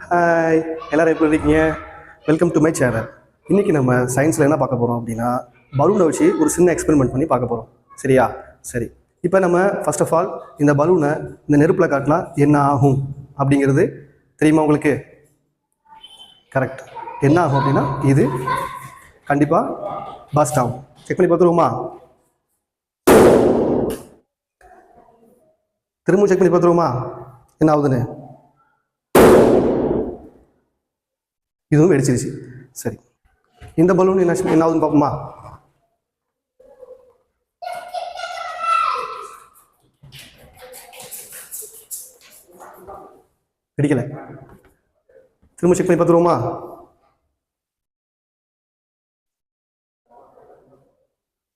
Hi, எல்லாரும் எப்படி இருக்கீங்க? Welcome to my channel. இன்றைக்கி நம்ம சயின்ஸில் என்ன பார்க்க போகிறோம் அப்படின்னா, பலூனை வச்சு ஒரு சின்ன எக்ஸ்பெரிமெண்ட் பண்ணி பார்க்க போகிறோம். சரியா? சரி. இப்போ நம்ம ஃபர்ஸ்ட் ஆஃப் ஆல் இந்த பலூனை இந்த நெருப்பில் காட்டினா என்ன ஆகும் அப்படிங்கிறது தெரியுமா உங்களுக்கு? கரெக்ட். என்ன ஆகும் அப்படின்னா, இது கண்டிப்பாக பஸ்ட் ஆகும். செக் பண்ணி பார்த்துருவோமா? திரும்ப செக் பண்ணி பார்த்துருவோமா என்ன ஆகுதுன்னு? இதுவும் வெடிச்சிருச்சு. சரி, இந்த பலூன் என்ன ஆகுதுன்னு பார்ப்போமா? வெடிக்கலை. திரும்ப செக் பண்ணி பார்த்துருவோமா?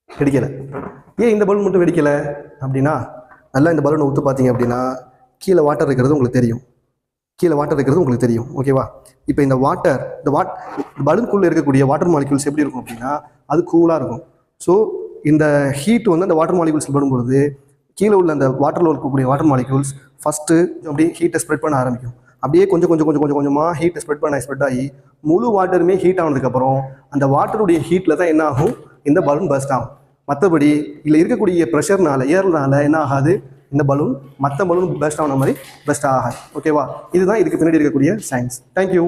வெடிக்கலை. ஏன் இந்த பலூன் மட்டும் வெடிக்கலை அப்படின்னா, நல்லா இந்த பலூனை ஊற்று பார்த்தீங்க அப்படின்னா கீழே வாட்டர் இருக்கிறது உங்களுக்கு தெரியும். ஓகேவா? இப்போ இந்த பலூனுக்குள்ளே இருக்கக்கூடிய வாட்டர் மாலிக்யூல்ஸ் எப்படி இருக்கும் அப்படின்னா, அது கூலாக இருக்கும். ஸோ இந்த ஹீட் வந்து அந்த வாட்டர் மாலிக்யூல்ஸ் படும்பொழுது கீழே உள்ள அந்த வாட்டரில் இருக்கக்கூடிய வாட்டர் மாலிக்யூல்ஸ் ஃபஸ்ட்டு அப்படியே ஹீட்டை ஸ்ப்ரெட் பண்ண ஆரம்பிக்கும். அப்படியே கொஞ்சமாக ஹீட்டை ஸ்ப்ரெட் ஆகி முழு வாட்டருமே ஹீட் ஆனதுக்கப்புறம் அந்த வாட்டருடைய ஹீட்டில் தான் என்ன ஆகும், இந்த பலூன் பஸ்ட் ஆகும். மற்றபடி இதில் இருக்கக்கூடிய ப்ரெஷர்னால ஏர்னால என்ன ஆகாது, இந்த பலூன் மற்ற பலூன் பெஸ்ட் ஆன மாதிரி பெஸ்ட் ஆகாது. ஓகேவா? இதுதான் இதுக்கு பின்னாடி இருக்கக்கூடிய சயின்ஸ். தேங்க்யூ.